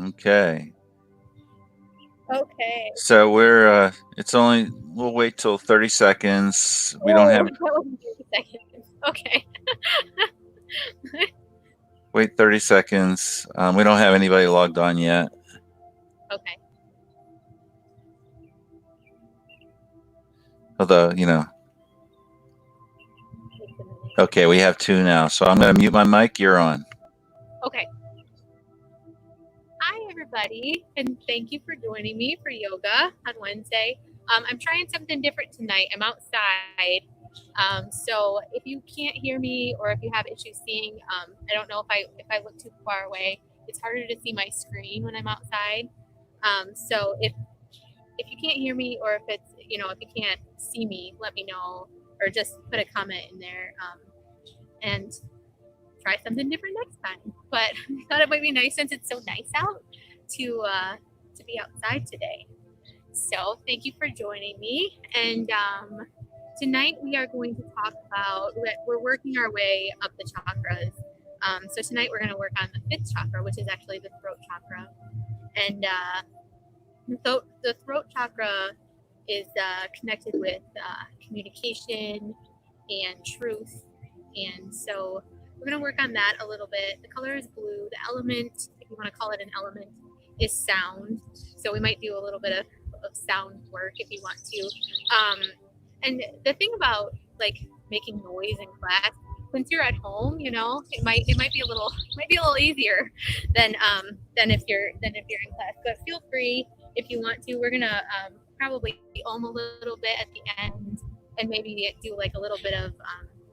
Okay. Okay. So we'll wait till 30 seconds. We don't Oh, have, that was 30 seconds. Okay. wait 30 seconds. We don't have anybody logged on yet. Okay. Although, Just a minute. okay, we have two now. So I'm going to mute my mic. You're on. Okay. Hi, everybody, and thank you for joining me for yoga on Wednesday. I'm trying something different tonight. I'm outside, so if you can't hear me or if you have issues seeing, I don't know if I look too far away. It's harder to see my screen when I'm outside. So if you can't hear me or if it's if you can't see me, let me know or just put a comment in there. And try something different next time. But I thought it might be nice since it's so nice out to be outside today. So thank you for joining me. And tonight we are going to talk about we're working our way up the chakras. So tonight we're going to work on the fifth chakra, which is actually the throat chakra. And the throat chakra is connected with communication and truth. And so we're going to work on that a little bit. The color is blue. The element, if you want to call it an element, is sound. So we might do a little bit of sound work if you want to. And the thing about like making noise in class, since you're at home, it might be a little easier than if you're in class. But feel free if you want to. We're gonna probably ohm a little bit at the end and maybe do like a little bit of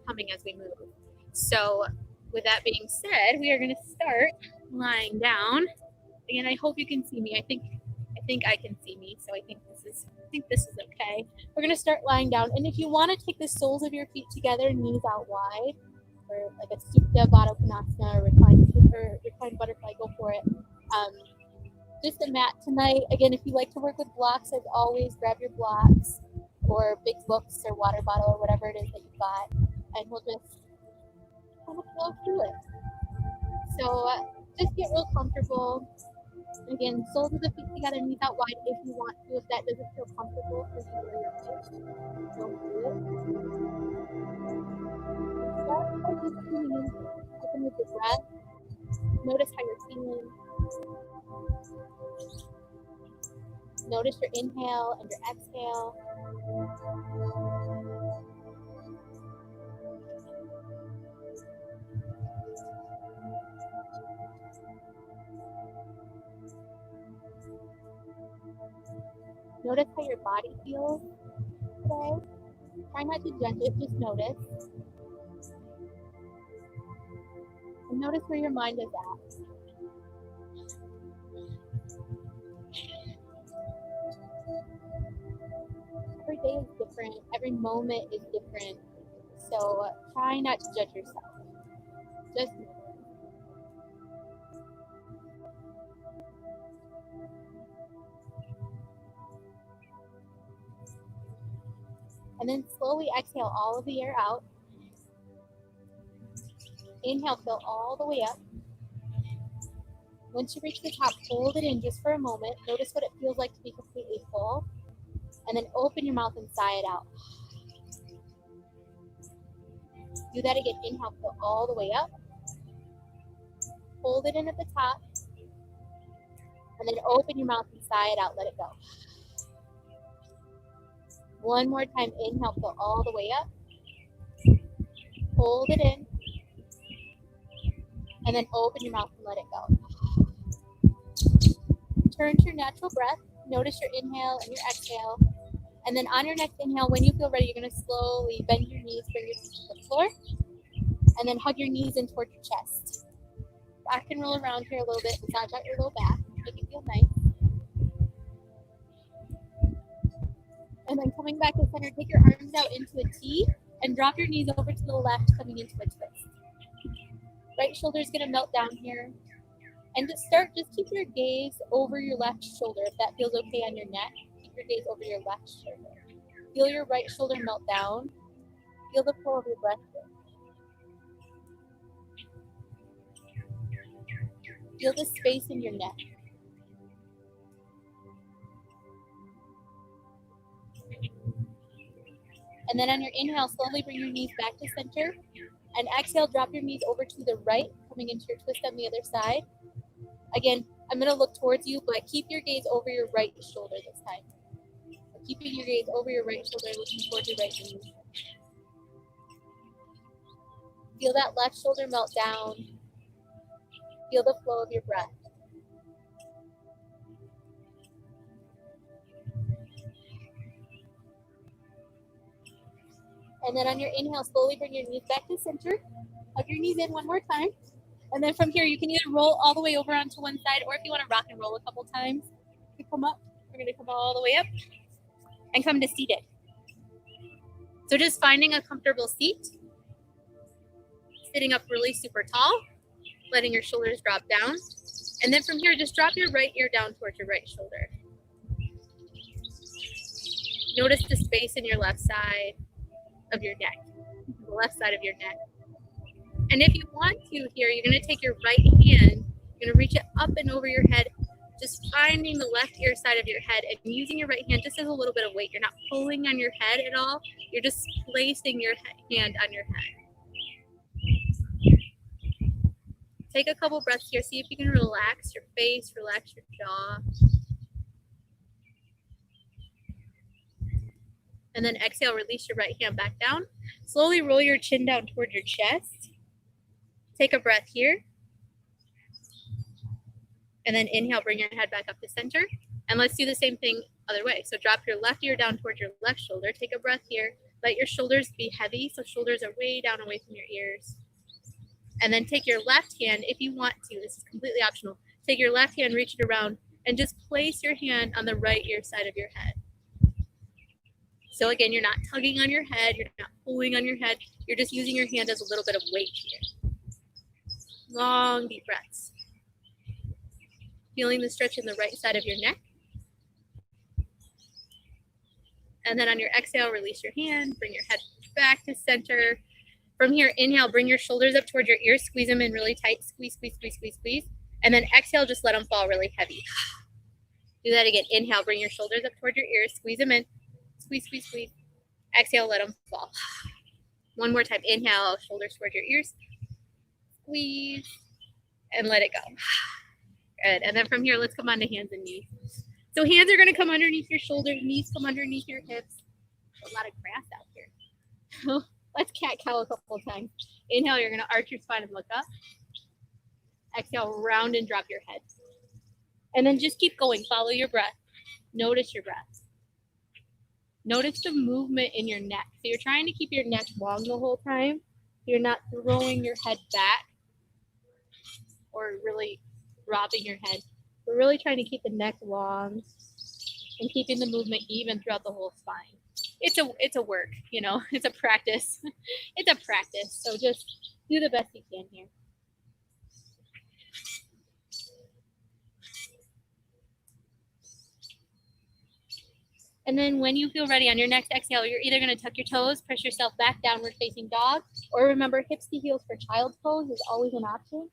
humming as we move. So, with that being said, we are going to start lying down. Again, I hope you can see me. I think I can see me, so I think this is okay. We're going to start lying down, and if you want to take the soles of your feet together, knees out wide, or like a Supta Baddha Konasana or reclined butterfly, go for it. Just a mat tonight. Again, if you like to work with blocks, as always, grab your blocks or big books or water bottle or whatever it is that you got, and we'll just kind of flow through it. So just get real comfortable. Again, soles of the feet together, knees out wide if you want to. If that doesn't feel comfortable for you or your wife, don't do it. Start by just tuning in, open with your breath. Notice how you're feeling. Notice your inhale and your exhale. Notice how your body feels today. Try not to judge it, just notice. And notice where your mind is at. Every day is different, every moment is different. So try not to judge yourself. Just notice. And then slowly exhale all of the air out. Inhale, fill all the way up. Once you reach the top, hold it in just for a moment. Notice what it feels like to be completely full. And then open your mouth and sigh it out. Do that again. Inhale, fill all the way up. Hold it in at the top. And then open your mouth and sigh it out. Let it go. One more time. Inhale, fill all the way up. Hold it in. And then open your mouth and let it go. Turn to your natural breath. Notice your inhale and your exhale. And then on your next inhale, when you feel ready, you're going to slowly bend your knees, bring your feet to the floor. And then hug your knees in towards your chest. Rock and roll around here a little bit. Massage out your low back. Make it feel nice. And then coming back to center, take your arms out into a T and drop your knees over to the left, coming into a twist. Right shoulder is going to melt down here. And to start, just keep your gaze over your left shoulder. If that feels okay on your neck, keep your gaze over your left shoulder. Feel your right shoulder melt down. Feel the flow of your breath here. Feel the space in your neck. And then on your inhale, slowly bring your knees back to center. And exhale, drop your knees over to the right, coming into your twist on the other side. Again, I'm going to look towards you, but keep your gaze over your right shoulder this time. So keeping your gaze over your right shoulder, looking towards your right knee. Feel that left shoulder melt down. Feel the flow of your breath. And then on your inhale, slowly bring your knees back to center. Hug your knees in one more time. And then from here, you can either roll all the way over onto one side, or if you want to rock and roll a couple times, you come up. We're going to come all the way up and come to seated. So just finding a comfortable seat, sitting up really super tall, letting your shoulders drop down. And then from here, just drop your right ear down towards your right shoulder. Notice the space in your left side of your neck, the left side of your neck. And if you want to here, you're going to take your right hand, you're going to reach it up and over your head, just finding the left ear side of your head and using your right hand just as a little bit of weight. You're not pulling on your head at all. You're just placing your hand on your head. Take a couple breaths here. See if you can relax your face, relax your jaw. And then exhale, release your right hand back down. Slowly roll your chin down toward your chest. Take a breath here. And then inhale, bring your head back up to center. And let's do the same thing other way. So drop your left ear down towards your left shoulder. Take a breath here. Let your shoulders be heavy, so shoulders are way down away from your ears. And then take your left hand, if you want to, this is completely optional. Take your left hand, reach it around, and just place your hand on the right ear side of your head. So again, you're not tugging on your head, you're not pulling on your head, you're just using your hand as a little bit of weight here. Long, deep breaths. Feeling the stretch in the right side of your neck. And then on your exhale, release your hand, bring your head back to center. From here, inhale, bring your shoulders up toward your ears, squeeze them in really tight, squeeze, squeeze, squeeze, squeeze, squeeze. And then exhale, just let them fall really heavy. Do that again. Inhale, bring your shoulders up toward your ears, squeeze them in, squeeze, squeeze, squeeze. Exhale, let them fall. One more time. Inhale, shoulders toward your ears, squeeze, and let it go. Good. And then from here, let's come on to hands and knees. So hands are going to come underneath your shoulders, knees come underneath your hips. There's a lot of grass out here. Let's cat cow a couple of times. Inhale, you're going to arch your spine and look up. Exhale, round and drop your head. And then just keep going. Follow your breath. Notice your breath. Notice the movement in your neck. So you're trying to keep your neck long the whole time. You're not throwing your head back or really dropping your head. We're really trying to keep the neck long and keeping the movement even throughout the whole spine. It's a work, you know, it's a practice. It's a practice. So just do the best you can here. And then when you feel ready on your next exhale, you're either going to tuck your toes, press yourself back, downward facing dog, or remember hips to heels for child's pose is always an option.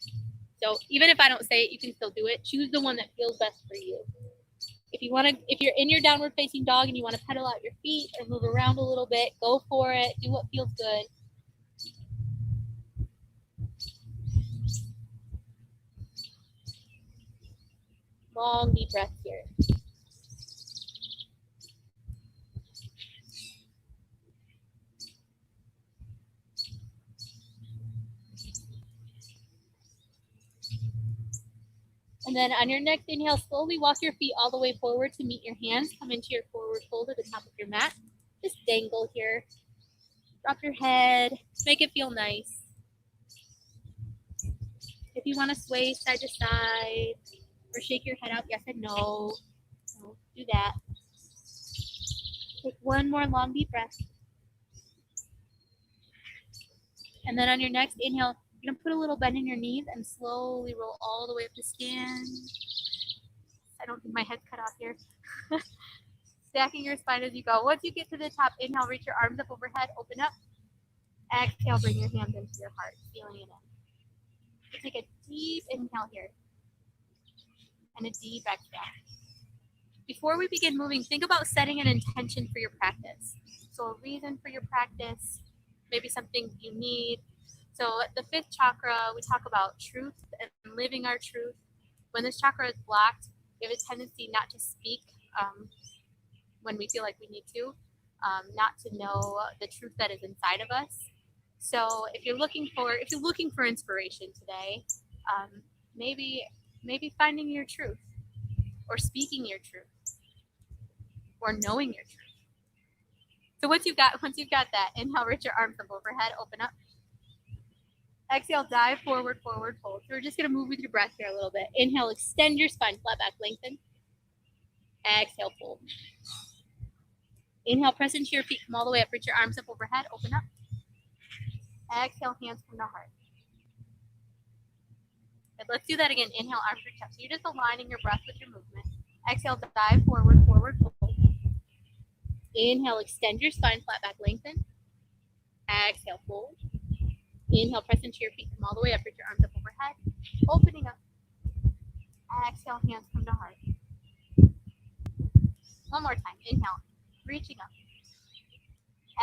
So even if I don't say it, you can still do it. Choose the one that feels best for you. If you're in your downward facing dog and you want to pedal out your feet or move around a little bit, go for it. Do what feels good. Long, deep breath here. And then on your next inhale, slowly walk your feet all the way forward to meet your hands. Come into your forward fold at the top of your mat. Just dangle here. Drop your head. Make it feel nice. If you want to sway side to side or shake your head out, yes and no. So do that. Take one more long deep breath. And then on your next inhale, you're going to put a little bend in your knees and slowly roll all the way up to stand. I don't think my head's cut off here. Stacking your spine as you go. Once you get to the top, inhale, reach your arms up overhead, open up. Exhale, bring your hands into your heart, feeling it in. So take a deep inhale here and a deep exhale. Before we begin moving, think about setting an intention for your practice. So a reason for your practice, maybe something you need. So the fifth chakra, we talk about truth and living our truth. When this chakra is blocked, we have a tendency not to speak when we feel like we need to, not to know the truth that is inside of us. So if you're looking for inspiration today, maybe finding your truth, or speaking your truth, or knowing your truth. So once you've got that, inhale, reach your arms up overhead, open up. Exhale, dive forward, forward fold. So we're just gonna move with your breath here a little bit. Inhale, extend your spine, flat back, lengthen. Exhale, fold. Inhale, press into your feet, come all the way up, reach your arms up overhead, open up. Exhale, hands from the heart. Good. Let's do that again. Inhale, arms reach up. So you're just aligning your breath with your movement. Exhale, dive forward, forward fold. Inhale, extend your spine, flat back, lengthen. Exhale, fold. Inhale, press into your feet, come all the way up, reach your arms up overhead, opening up. Exhale, hands come to heart. One more time. Inhale, reaching up.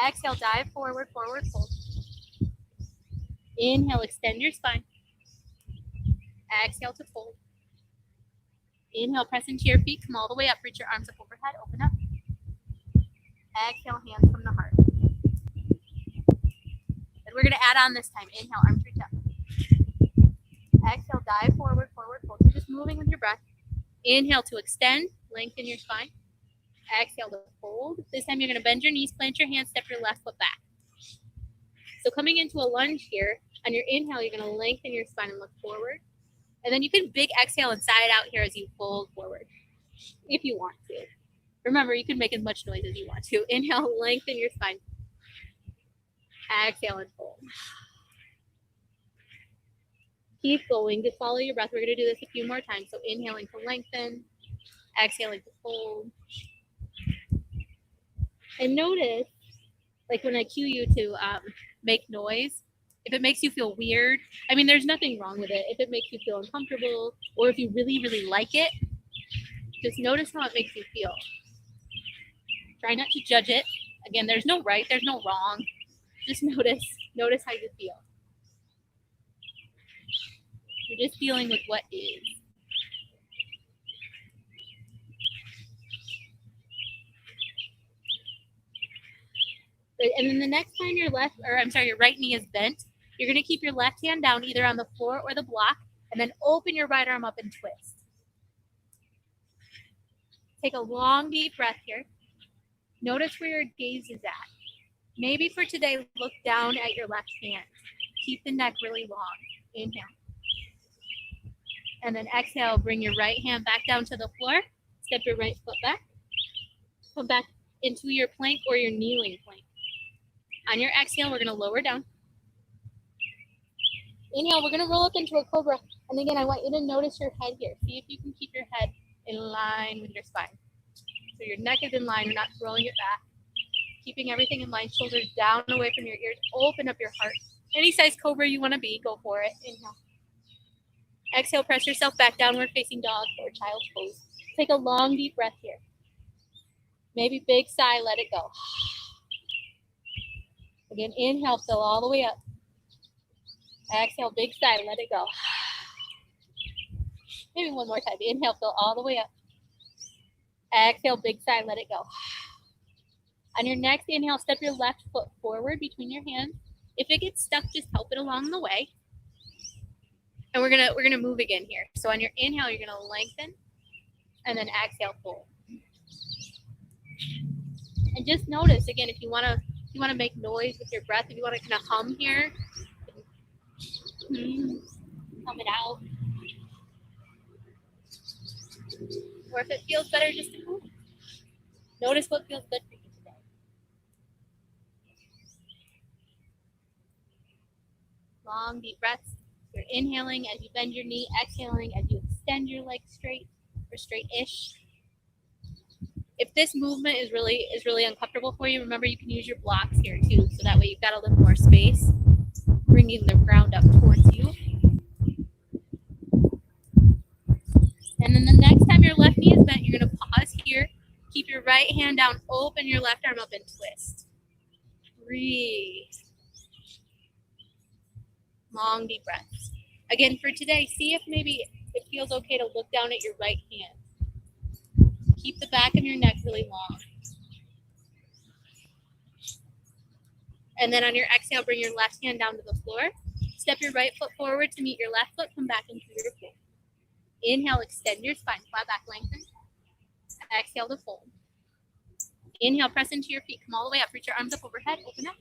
Exhale, dive forward, forward fold. Inhale, extend your spine. Exhale to fold. Inhale, press into your feet, come all the way up, reach your arms up overhead, open up. Exhale, hands from the heart. And we're gonna add on this time. Inhale, arms reach up. Exhale, dive forward, forward fold. You're just moving with your breath. Inhale to extend, lengthen your spine. Exhale to fold. This time you're gonna bend your knees, plant your hands, step your left foot back. So coming into a lunge here, on your inhale, you're gonna lengthen your spine and look forward. And then you can big exhale and side out here as you fold forward, if you want to. Remember, you can make as much noise as you want to. Inhale, lengthen your spine. Exhale and fold. Keep going. Just follow your breath. We're going to do this a few more times. So inhaling to lengthen, exhaling to fold. And notice, like when I cue you to make noise, if it makes you feel weird, I mean, there's nothing wrong with it. If it makes you feel uncomfortable, or if you really, really like it, just notice how it makes you feel. Try not to judge it. Again, there's no right, there's no wrong. Just notice how you feel. We're just dealing with what is. And then the next time your right knee is bent, you're going to keep your left hand down either on the floor or the block, and then open your right arm up and twist. Take a long, deep breath here. Notice where your gaze is at. Maybe for today, look down at your left hand. Keep the neck really long. Inhale. And then exhale, bring your right hand back down to the floor. Step your right foot back. Come back into your plank or your kneeling plank. On your exhale, we're going to lower down. Inhale, we're going to roll up into a cobra. And again, I want you to notice your head here. See if you can keep your head in line with your spine. So your neck is in line, you're not throwing it back. Keeping everything in line, shoulders down away from your ears. Open up your heart. Any size cobra you want to be, go for it. Inhale. Exhale, press yourself back, downward facing dog or child's pose. Take a long, deep breath here. Maybe big sigh, let it go. Again, inhale, fill all the way up. Exhale, big sigh, let it go. Maybe one more time. Inhale, fill all the way up. Exhale, big sigh, let it go. On your next inhale, step your left foot forward between your hands. If it gets stuck, just help it along the way. And we're gonna move again here. So on your inhale, you're gonna lengthen, and then exhale, fold. And just notice again, if you wanna make noise with your breath, if you wanna kind of hum here, hum it out. Or if it feels better, just to move. Notice what feels good for you today. Long, deep breaths. You're inhaling as you bend your knee, exhaling as you extend your legs straight or straight-ish. If this movement is really uncomfortable for you, remember you can use your blocks here too, so that way you've got a little more space, bringing the ground up towards you. And then the next time your left knee is bent, you're going to pause here, keep your right hand down, open your left arm up and twist. Breathe. Long, deep breaths. Again, for today, see if maybe it feels okay to look down at your right hand. Keep the back of your neck really long. And then on your exhale, bring your left hand down to the floor. Step your right foot forward to meet your left foot. Come back into your fold. Inhale, extend your spine, flat back, lengthen. Exhale to fold. Inhale, press into your feet. Come all the way up. Reach your arms up overhead. Open up.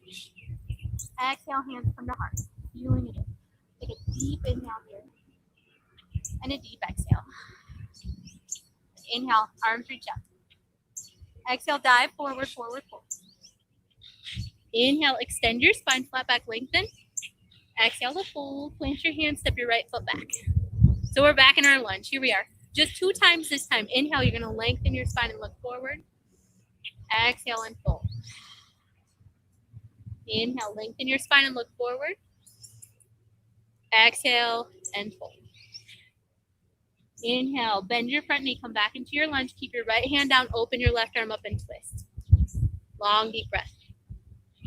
Exhale, hands come to heart. Feeling it in. Take a deep inhale here. And a deep exhale. Inhale, arms reach up. Exhale, dive forward, forward, fold. Inhale, extend your spine, flat back, lengthen. Exhale to fold. Plant your hands, step your right foot back. So we're back in our lunge. Here we are. Just 2 times this time. Inhale, you're going to lengthen your spine and look forward. Exhale and fold. Inhale, lengthen your spine and look forward. Exhale and fold. Inhale, bend your front knee, come back into your lunge. Keep your right hand down, open your left arm up and twist. Long, deep breath.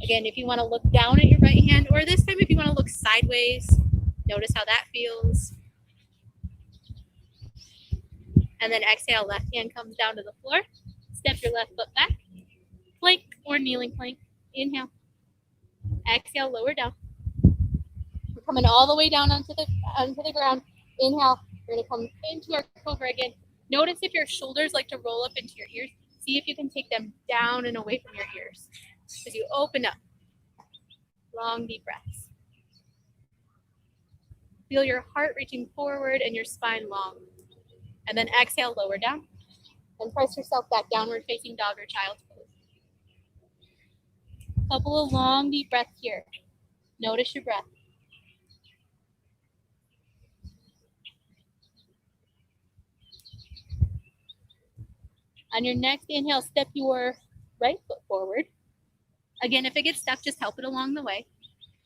Again, if you want to look down at your right hand, or this time if you want to look sideways, notice how that feels. And then exhale, left hand comes down to the floor. Step your left foot back. Plank or kneeling plank. Inhale. Exhale, lower down. We're coming all the way down onto the ground. Inhale. We're going to come into our cobra again. Notice if your shoulders like to roll up into your ears. See if you can take them down and away from your ears. As you open up. Long, deep breaths. Feel your heart reaching forward and your spine long. And then exhale, lower down. And press yourself back, downward facing dog or child's pose. Couple of long, deep breaths here. Notice your breath. On your next inhale, step your right foot forward. Again, if it gets stuck, just help it along the way.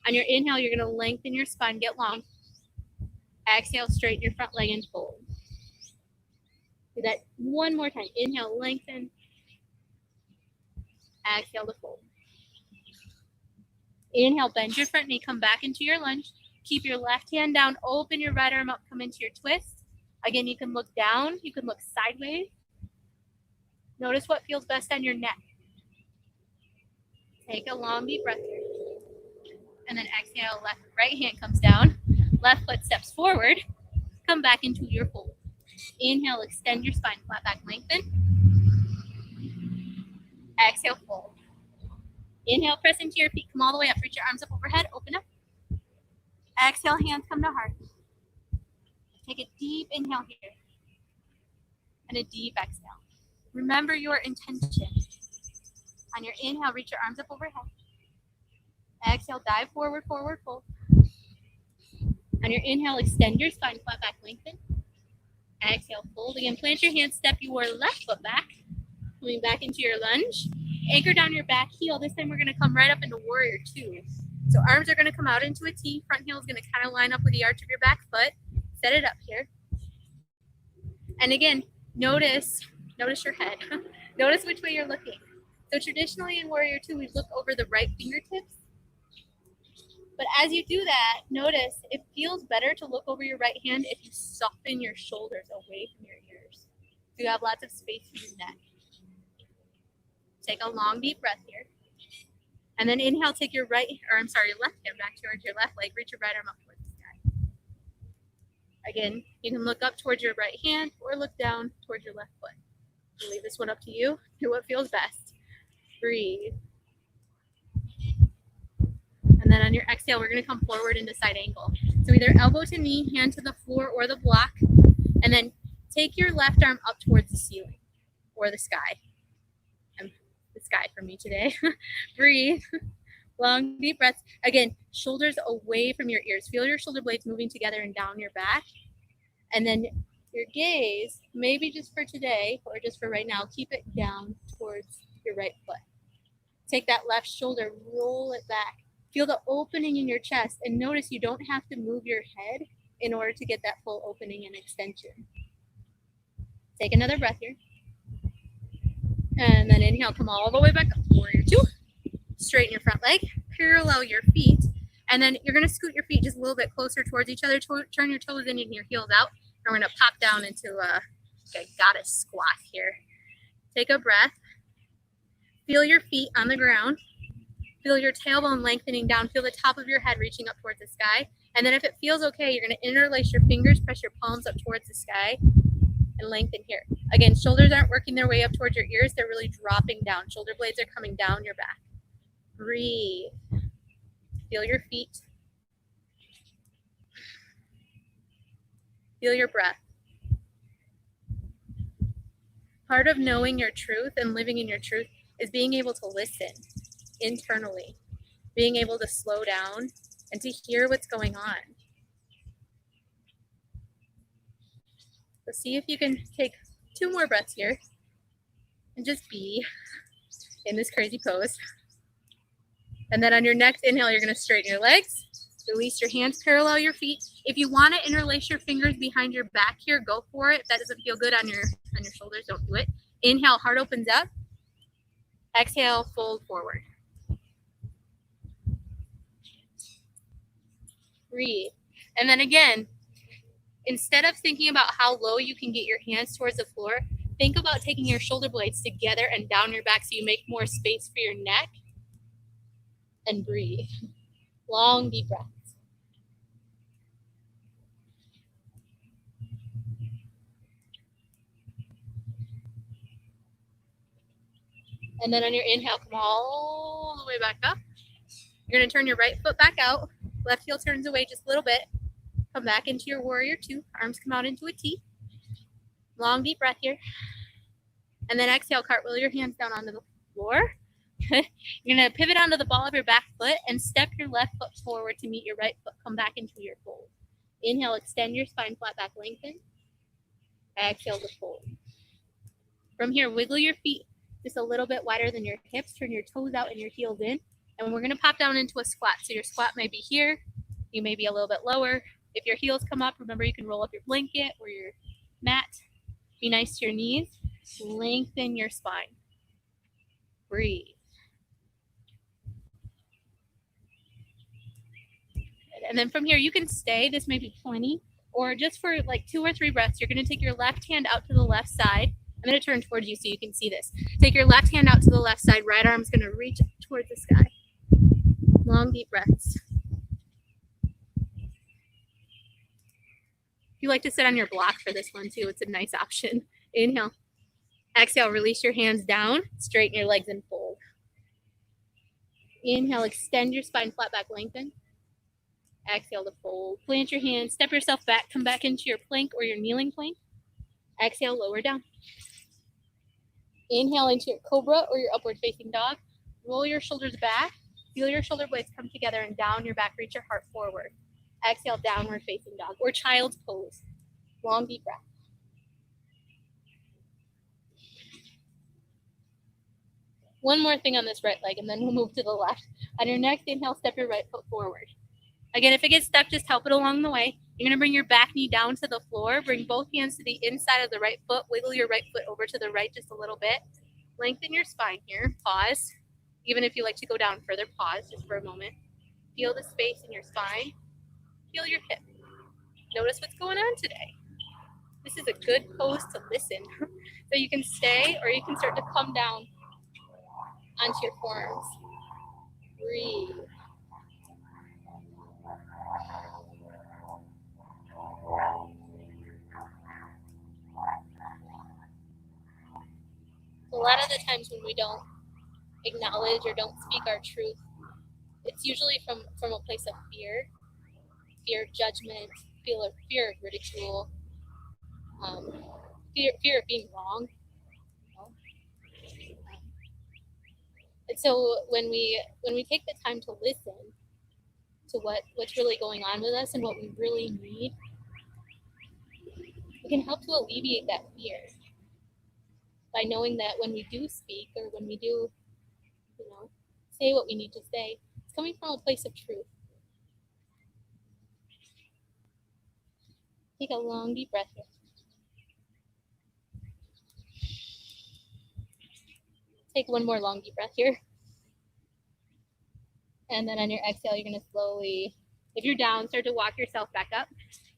On your inhale, you're going to lengthen your spine, get long. Exhale, straighten your front leg and fold. Do that one more time. Inhale, lengthen. Exhale to fold. Inhale, bend your front knee, come back into your lunge. Keep your left hand down, open your right arm up, come into your twist. Again, you can look down, you can look sideways. Notice what feels best on your neck. Take a long, deep breath here. And then exhale, right hand comes down. Left foot steps forward. Come back into your fold. Inhale, extend your spine, flat back, lengthen. Exhale, fold. Inhale, press into your feet. Come all the way up. Reach your arms up overhead. Open up. Exhale, hands come to heart. Take a deep inhale here. And a deep exhale. Remember your intention. On your inhale, reach your arms up overhead. Exhale, dive forward, forward, fold. On your inhale, extend your spine, flat back, lengthen. Exhale, fold again. Plant your hands, step your left foot back. Coming back into your lunge. Anchor down your back heel. This time we're going to come right up into warrior 2. So arms are going to come out into a T. Front heel is going to kind of line up with the arch of your back foot. Set it up here. And again, notice your head. Notice which way you're looking. So traditionally in warrior 2, we look over the right fingertips. But as you do that, notice it feels better to look over your right hand if you soften your shoulders away from your ears. So you have lots of space for your neck. Take a long, deep breath here. And then inhale, take your left hand back towards your left leg. Reach your right arm up towards the sky. Again, you can look up towards your right hand or look down towards your left foot. I'll leave this one up to you. Do what feels best. Breathe. And then on your exhale, we're going to come forward into side angle. So either elbow to knee, hand to the floor or the block. And then take your left arm up towards the ceiling or the sky. The sky for me today. Breathe. Long, deep breaths. Again, shoulders away from your ears. Feel your shoulder blades moving together and down your back. And then your gaze, maybe just for today or just for right now, keep it down towards your right foot. Take that left shoulder, roll it back. Feel the opening in your chest, and notice you don't have to move your head in order to get that full opening and extension. Take another breath here. And then inhale, come all the way back up. Warrior 2. straighten your front leg, parallel your feet, and then you're going to scoot your feet just a little bit closer towards each other, turn your toes in and your heels out, and we're going to pop down into a goddess squat here. Take a breath. Feel your feet on the ground. Feel your tailbone lengthening down. Feel the top of your head reaching up towards the sky. And then if it feels okay, you're going to interlace your fingers, press your palms up towards the sky, and lengthen here. Again, shoulders aren't working their way up towards your ears. They're really dropping down. Shoulder blades are coming down your back. Breathe. Feel your feet. Feel your breath. Part of knowing your truth and living in your truth is being able to listen internally, being able to slow down and to hear what's going on. So see if you can take 2 more breaths here and just be in this crazy pose. And then on your next inhale, you're going to straighten your legs, release your hands, parallel your feet. If you want to interlace your fingers behind your back here, go for it. If that doesn't feel good on your shoulders, don't do it. Inhale, heart opens up. Exhale, fold forward. Breathe. And then again, instead of thinking about how low you can get your hands towards the floor, think about taking your shoulder blades together and down your back so you make more space for your neck. And breathe. Long, deep breaths. And then on your inhale, come all the way back up. You're going to turn your right foot back out. Left heel turns away just a little bit. Come back into your warrior 2. Arms come out into a T. Long, deep breath here. And then exhale, cartwheel your hands down onto the floor. You're going to pivot onto the ball of your back foot and step your left foot forward to meet your right foot. Come back into your fold. Inhale, extend your spine, flat back, lengthen. Exhale to fold. From here, wiggle your feet just a little bit wider than your hips. Turn your toes out and your heels in. And we're going to pop down into a squat. So your squat may be here. You may be a little bit lower. If your heels come up, remember you can roll up your blanket or your mat. Be nice to your knees. Lengthen your spine. Breathe. And then from here, you can stay. This may be plenty. Or just for like 2 or 3 breaths, you're going to take your left hand out to the left side. I'm going to turn towards you so you can see this. Take your left hand out to the left side. Right arm's going to reach towards the sky. Long, deep breaths. If you like to sit on your block for this one too, it's a nice option. Inhale. Exhale, release your hands down. Straighten your legs and fold. Inhale, extend your spine, flat back, lengthen. Exhale to fold. Plant your hands, step yourself back, come back into your plank or your kneeling plank. Exhale, lower down. Inhale into your cobra or your upward facing dog. Roll your shoulders back. Feel your shoulder blades come together and down your back. Reach your heart forward. Exhale, downward facing dog or child's pose. Long, deep breath. One more thing on this right leg, and then we'll move to the left. On your next inhale, step your right foot forward. Again, if it gets stuck, just help it along the way. You're going to bring your back knee down to the floor. Bring both hands to the inside of the right foot. Wiggle your right foot over to the right just a little bit. Lengthen your spine here. Pause. Even if you like to go down further, pause just for a moment. Feel the space in your spine. Feel your hip. Notice what's going on today. This is a good pose to listen. So you can stay or you can start to come down onto your forearms. Breathe. A lot of the times when we don't acknowledge or don't speak our truth, it's usually from a place of fear of judgment, fear of ridicule, fear of being wrong. And so when we take the time to listen to what's really going on with us and what we really need, it can help to alleviate that fear by knowing that when we do speak or when we do, say what we need to say, it's coming from a place of truth. Take a long, deep breath here. Take one more long, deep breath here. And then on your exhale, you're going to slowly, if you're down, start to walk yourself back up.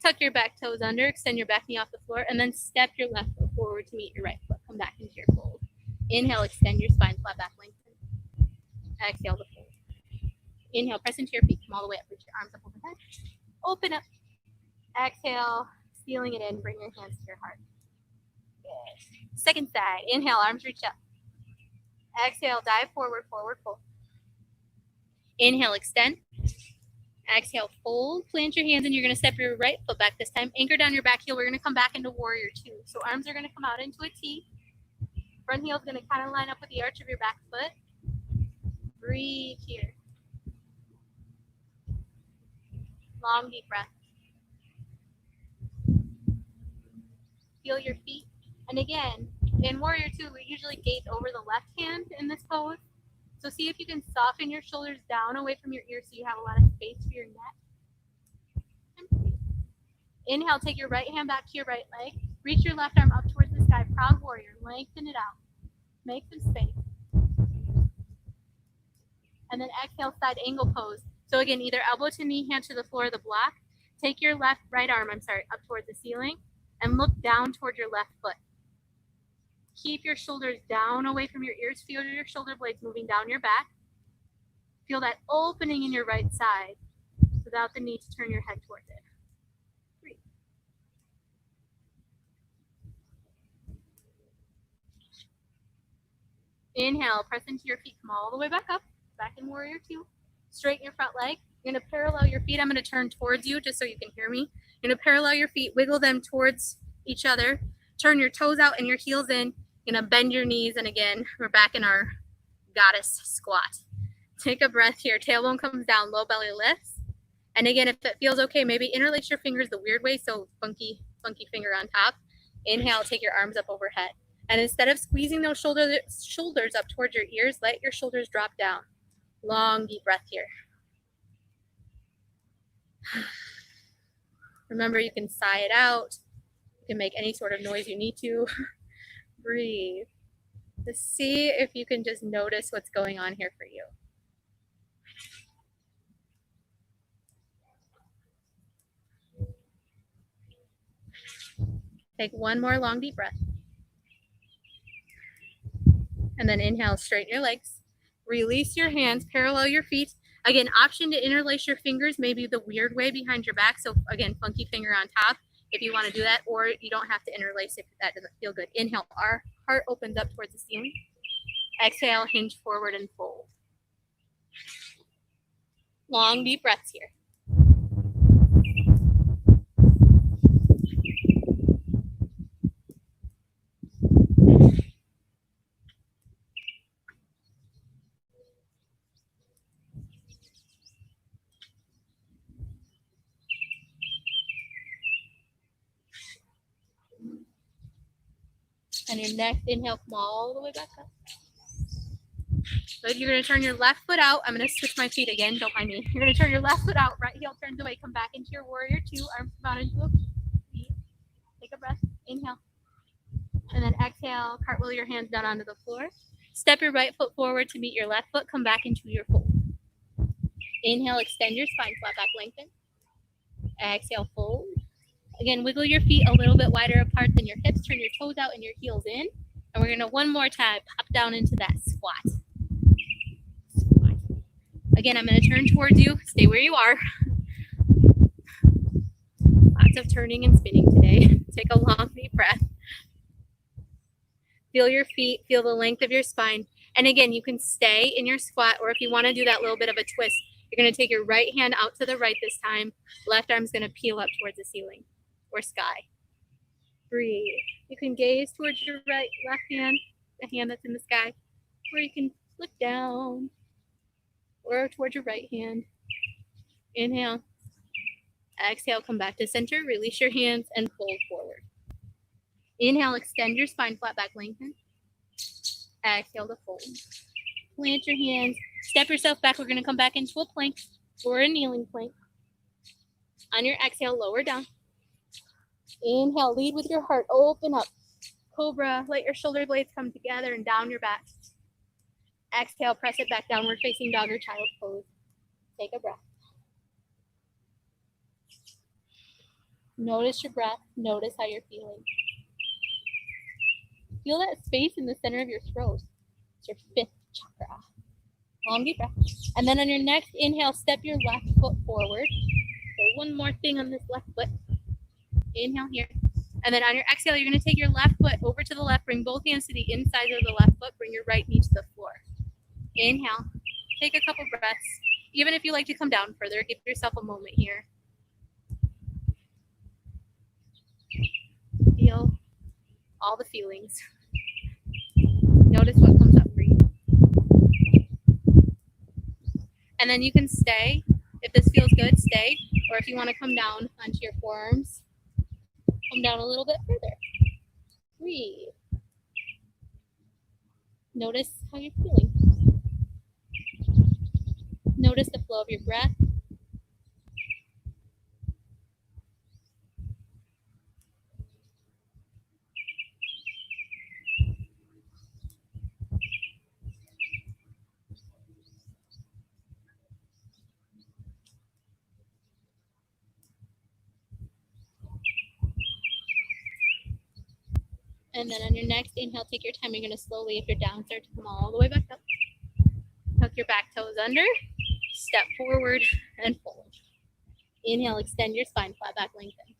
Tuck your back toes under, extend your back knee off the floor, and then step your left foot forward to meet your right foot. Come back into your fold. Inhale, extend your spine, flat back, lengthen. Exhale to fold. Inhale, press into your feet, come all the way up, reach your arms up overhead. Open up. Exhale, sealing it in, bring your hands to your heart. Good. Second side, inhale, arms reach up. Exhale, dive forward, forward fold. Inhale, extend. Exhale, fold, plant your hands, and you're going to step your right foot back this time. Anchor down your back heel. We're going to come back into warrior two. So arms are going to come out into a T. Front heel is going to kind of line up with the arch of your back foot. Breathe here. Long, deep breath. Feel your feet. And again, in warrior two, we usually gaze over the left hand in this pose. So see if you can soften your shoulders down away from your ears so you have a lot of space for your neck. Inhale, take your right hand back to your right leg. Reach your left arm up towards the sky. Proud warrior. Lengthen it out. Make some space. And then exhale, side angle pose. So again, either elbow to knee, hand to the floor of the block. Take your right arm, up towards the ceiling and look down toward your left foot. Keep your shoulders down away from your ears. Feel your shoulder blades moving down your back. Feel that opening in your right side without the need to turn your head towards it. Breathe. Inhale, press into your feet. Come all the way back up. Back in warrior two. Straighten your front leg. You're going to parallel your feet. I'm going to turn towards you just so you can hear me. You're going to parallel your feet. Wiggle them towards each other. Turn your toes out and your heels in. You're going to bend your knees. And again, we're back in our goddess squat. Take a breath here. Tailbone comes down. Low belly lifts. And again, if it feels okay, maybe interlace your fingers the weird way. So funky finger on top. Inhale, take your arms up overhead. And instead of squeezing those shoulders up towards your ears, let your shoulders drop down. Long, deep breath here. Remember, you can sigh it out. You can make any sort of noise you need to. Breathe. Just see if you can just notice what's going on here for you. Take one more long, deep breath. And then inhale, straighten your legs. Release your hands, parallel your feet. Again, option to interlace your fingers, maybe the weird way behind your back. So again, funky finger on top if you want to do that, or you don't have to interlace if that doesn't feel good. Inhale, our heart opens up towards the ceiling. Exhale, hinge forward and fold. Long, deep breaths here. And your next inhale, come all the way back up. Good. You're going to turn your left foot out. I'm going to switch my feet again. Don't mind me. You're going to turn your left foot out. Right heel turns away. Come back into your warrior two. Arms come out into a V. Take a breath. Inhale. And then exhale. Cartwheel your hands down onto the floor. Step your right foot forward to meet your left foot. Come back into your fold. Inhale. Extend your spine. Flat back. Lengthen. Exhale. Fold. Again, wiggle your feet a little bit wider apart than your hips. Turn your toes out and your heels in. And we're going to one more time pop down into that squat. Again, I'm going to turn towards you. Stay where you are. Lots of turning and spinning today. Take a long, deep breath. Feel your feet. Feel the length of your spine. And again, you can stay in your squat, or if you want to do that little bit of a twist, you're going to take your right hand out to the right this time. Left arm's going to peel up towards the ceiling or sky. Breathe. You can gaze towards your left hand, the hand that's in the sky, or you can look down or towards your right hand. Inhale. Exhale, come back to center. Release your hands and fold forward. Inhale, extend your spine, flat back, lengthen. Exhale to fold. Plant your hands. Step yourself back. We're going to come back into a plank or a kneeling plank. On your exhale, lower down. Inhale, lead with your heart. Open up. Cobra. Let your shoulder blades come together and down your back. Exhale, press it back, downward facing dog or child pose. Take a breath. Notice your breath. Notice how you're feeling. Feel that space in the center of your throat. It's your fifth chakra. Long deep breath. And then on your next inhale, step your left foot forward. So one more thing on this left foot. Inhale here. And then on your exhale, you're going to take your left foot over to the left. Bring both hands to the inside of the left foot. Bring your right knee to the floor. Inhale. Take a couple breaths. Even if you like to come down further, give yourself a moment here. Feel all the feelings. Notice what comes up for you. And then you can stay. If this feels good, stay. Or if you want to come down onto your forearms, come down a little bit further. Breathe. Notice how you're feeling. Notice the flow of your breath. And then on your next inhale, take your time. You're going to slowly, if you're down, start to come all the way back up. Tuck your back toes under. Step forward and fold. Inhale, extend your spine, flat back, lengthen.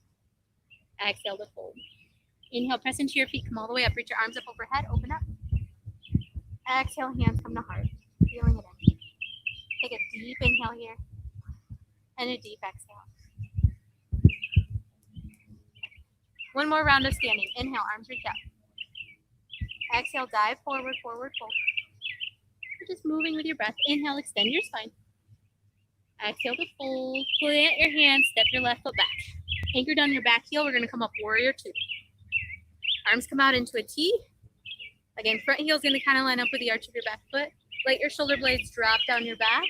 Exhale to fold. Inhale, press into your feet, come all the way up. Reach your arms up overhead, open up. Exhale, hands come to heart. Feeling it in. Take a deep inhale here and a deep exhale. One more round of standing. Inhale, arms reach up. Exhale, dive forward, forward, fold. You're just moving with your breath. Inhale, extend your spine. Exhale to fold. Plant your hands, step your left foot back. Anchored on your back heel, we're going to come up warrior two. Arms come out into a T. Again, front heel is going to kind of line up with the arch of your back foot. Let your shoulder blades drop down your back.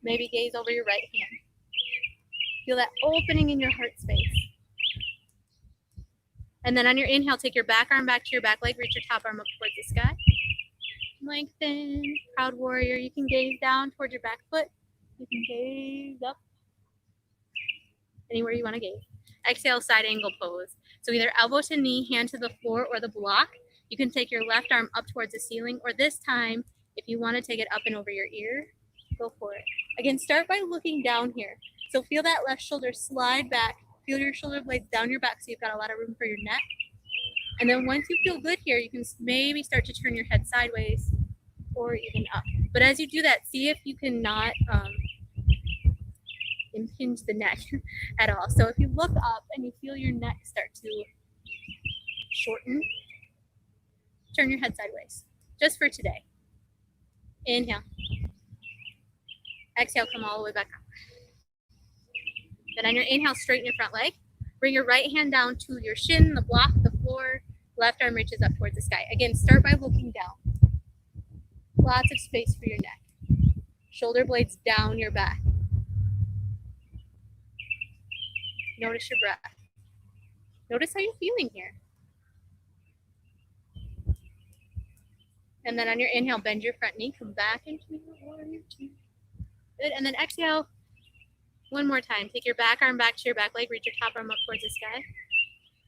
Maybe gaze over your right hand. Feel that opening in your heart space. And then on your inhale, take your back arm back to your back leg. Reach your top arm up towards the sky. Lengthen, proud warrior. You can gaze down towards your back foot. You can gaze up. Anywhere you want to gaze. Exhale, side angle pose. So either elbow to knee, hand to the floor or the block. You can take your left arm up towards the ceiling, or this time, if you want to take it up and over your ear, go for it. Again, start by looking down here. So feel that left shoulder slide back. Feel your shoulder blades down your back so you've got a lot of room for your neck. And then once you feel good here, you can maybe start to turn your head sideways or even up. But as you do that, see if you can not impinge the neck at all. So if you look up and you feel your neck start to shorten, turn your head sideways, just for today. Inhale. Exhale, come all the way back up. Then on your inhale, straighten your front leg. Bring your right hand down to your shin, the block, the floor. Left arm reaches up towards the sky. Again, start by looking down. Lots of space for your neck. Shoulder blades down your back. Notice your breath. Notice how you're feeling here. And then on your inhale, bend your front knee. Come back into your warrior two. Good. And then exhale. One more time. Take your back arm back to your back leg. Reach your top arm up towards the sky.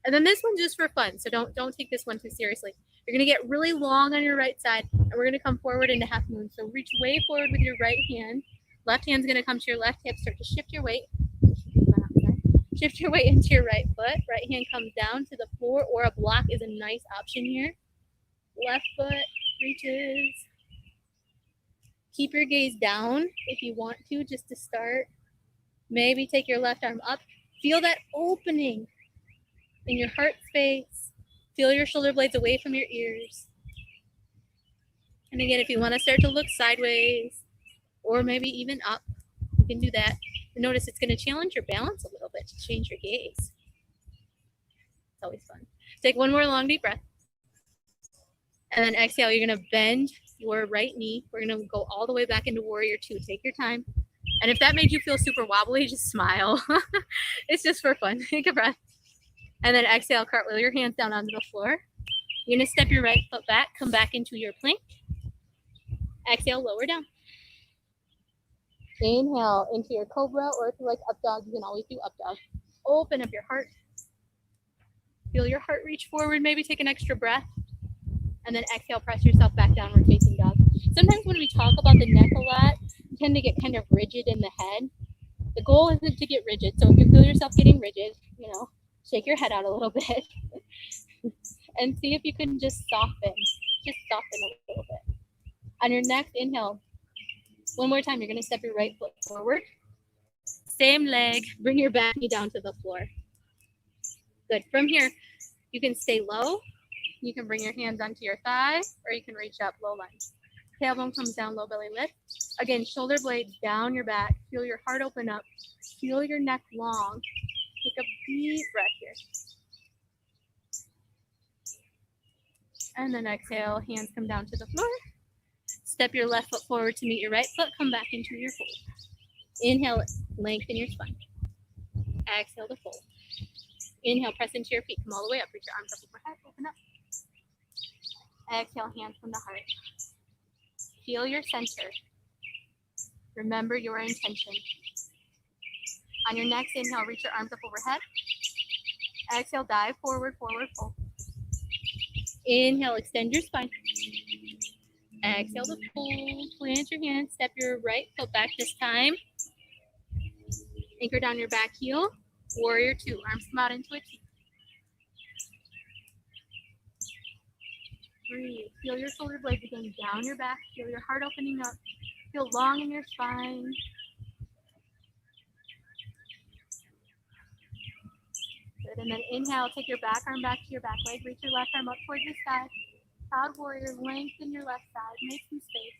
And then this one's just for fun. So don't take this one too seriously. You're going to get really long on your right side. And we're going to come forward into half moon. So reach way forward with your right hand. Left hand's going to come to your left hip. Start to shift your weight. Shift your weight into your right foot. Right hand comes down to the floor, or a block is a nice option here. Left foot reaches. Keep your gaze down if you want to, just to start. Maybe take your left arm up. Feel that opening in your heart space. Feel your shoulder blades away from your ears. And again, if you want to start to look sideways or maybe even up, you can do that. And notice it's going to challenge your balance a little bit to change your gaze. It's always fun. Take one more long deep breath. And then exhale, you're going to bend your right knee. We're going to go all the way back into warrior two. Take your time. And if that made you feel super wobbly, just smile. It's just for fun. Take a breath. And then exhale, cartwheel your hands down onto the floor. You're going to step your right foot back, come back into your plank. Exhale, lower down. Inhale into your cobra, or if you like up dog, you can always do up dog. Open up your heart. Feel your heart reach forward, maybe take an extra breath. And then exhale, press yourself back downward facing dog. Sometimes when we talk about the neck a lot, you tend to get kind of rigid in the head. The goal isn't to get rigid. So if you feel yourself getting rigid, shake your head out a little bit and see if you can just soften. Just soften a little bit. On your next inhale, one more time, you're going to step your right foot forward. Same leg, bring your back knee down to the floor. Good. From here, you can stay low. You can bring your hands onto your thigh, or you can reach up, low lunge. Tailbone comes down, low belly lift. Again, shoulder blades down your back. Feel your heart open up. Feel your neck long. Take a deep breath here. And then exhale, hands come down to the floor. Step your left foot forward to meet your right foot. Come back into your fold. Inhale, lengthen your spine. Exhale to fold. Inhale, press into your feet. Come all the way up. Reach your arms up overhead. Open up. Exhale, hands from the heart. Feel your center. Remember your intention. On your next inhale, reach your arms up overhead. Exhale, dive forward, forward fold. Inhale, extend your spine. Exhale to fold. Plant your hands. Step your right foot back this time. Anchor down your back heel. Warrior two. Arms come out into a T. Breathe. Feel your shoulder blades again down your back. Feel your heart opening up. Feel long in your spine. Good. And then inhale. Take your back arm back to your back leg. Reach your left arm up towards the sky. Proud warrior. Lengthen your left side. Make some space.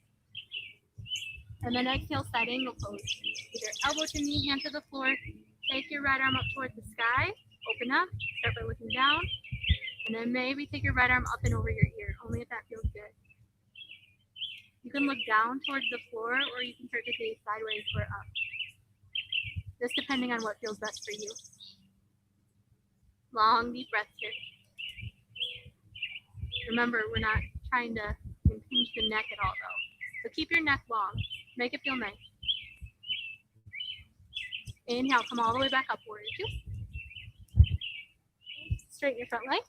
And then exhale, side angle pose. Either elbow to knee, hand to the floor. Take your right arm up towards the sky. Open up. Start by looking down. And then maybe take your right arm up and over your ear, only if that feels good. You can look down towards the floor, or you can start to gaze sideways or up. Just depending on what feels best for you. Long, deep breaths here. Remember, we're not trying to impinge the neck at all, though. So keep your neck long. Make it feel nice. Inhale, come all the way back up, warrior two. Straighten your front leg.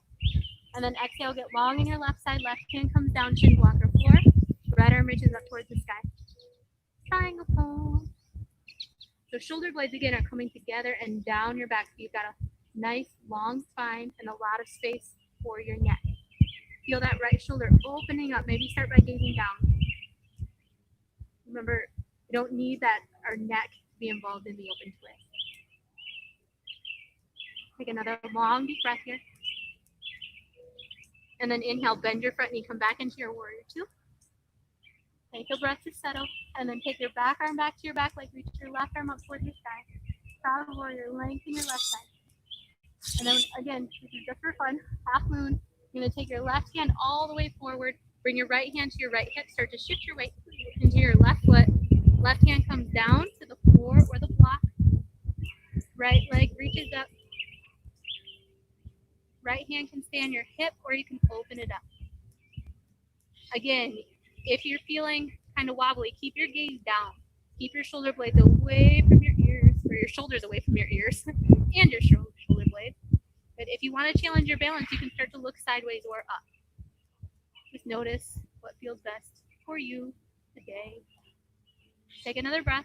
And then exhale, get long in your left side. Left hand comes down, chin blocker floor. Right arm reaches up towards the sky. Triangle pose. So shoulder blades again are coming together and down your back. So you've got a nice long spine and a lot of space for your neck. Feel that right shoulder opening up. Maybe start by gazing down. Remember, you don't need our neck to be involved in the open twist. Take another long, deep breath here. And then inhale, bend your front knee, come back into your warrior two. Take a breath to settle. And then take your back arm back to your back leg. Reach your left arm up towards your sky. Proud warrior, lengthen your left side. And then again, this is just for fun, half moon. You're gonna take your left hand all the way forward. Bring your right hand to your right hip. Start to shift your weight into your left foot. Left hand comes down to the floor or the block. Right leg reaches up. Right hand can stay on your hip, or you can open it up. Again, if you're feeling kind of wobbly, keep your gaze down. Keep your shoulder blades away from your ears, or your shoulders away from your ears, and your shoulder blades. But if you want to challenge your balance, you can start to look sideways or up. Just notice what feels best for you today. Take another breath.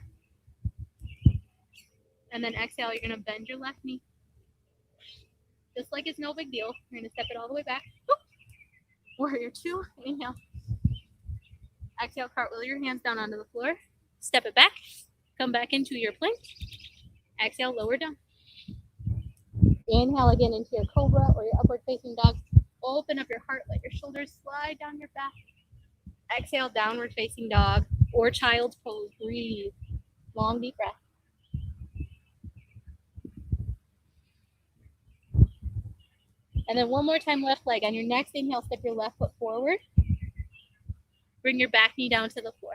And then exhale, you're going to bend your left knee. Just like it's no big deal. You're going to step it all the way back. Warrior two, inhale. Exhale, cartwheel your hands down onto the floor. Step it back. Come back into your plank. Exhale, lower down. Inhale again into your cobra or your upward facing dog. Open up your heart, let your shoulders slide down your back. Exhale, downward facing dog or child's pose. Breathe. Long, deep breath. And then one more time, left leg. On your next inhale, step your left foot forward. Bring your back knee down to the floor.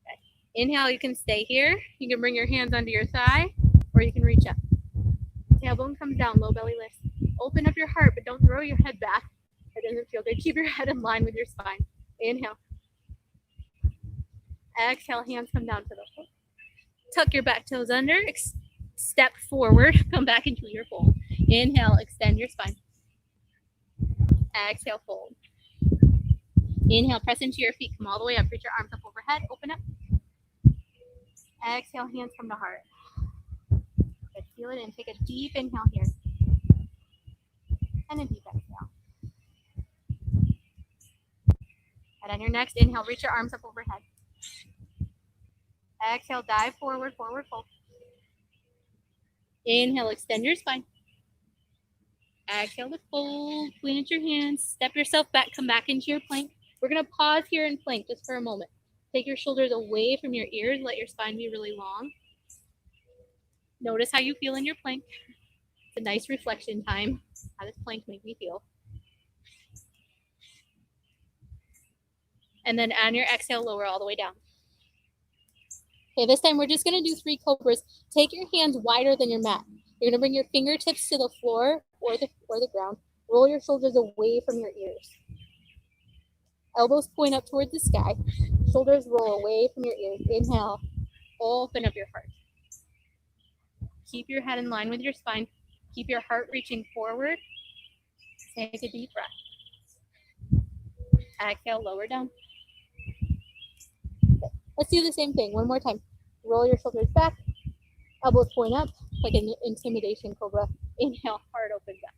Okay. Inhale, you can stay here. You can bring your hands under your thigh, or you can reach up. Tailbone comes down, low belly lift. Open up your heart, but don't throw your head back. That doesn't feel good. Keep your head in line with your spine. Inhale. Exhale, hands come down to the floor. Tuck your back toes under. Step forward. Come back into your fold. Inhale, extend your spine. Exhale, fold. Inhale, press into your feet. Come all the way up. Reach your arms up overhead. Open up. Exhale, hands come to heart. Good. Feel it in. Take a deep inhale here. And a deep exhale. And on your next inhale, reach your arms up overhead. Exhale, dive forward, forward fold. Inhale, extend your spine. Exhale to fold. Clean out your hands. Step yourself back. Come back into your plank. We're going to pause here in plank just for a moment. Take your shoulders away from your ears. Let your spine be really long. Notice how you feel in your plank. It's a nice reflection time. How does plank make me feel? And then on your exhale, lower all the way down. Okay, this time we're just going to do 3 cobras. Take your hands wider than your mat. You're going to bring your fingertips to the floor or the ground. Roll your shoulders away from your ears. Elbows point up towards the sky. Shoulders roll away from your ears. Inhale. Open up your heart. Keep your head in line with your spine. Keep your heart reaching forward. Take a deep breath. Exhale, lower down. Okay. Let's do the same thing one more time. Roll your shoulders back. Elbows point up like an intimidation cobra. Inhale, heart opens up.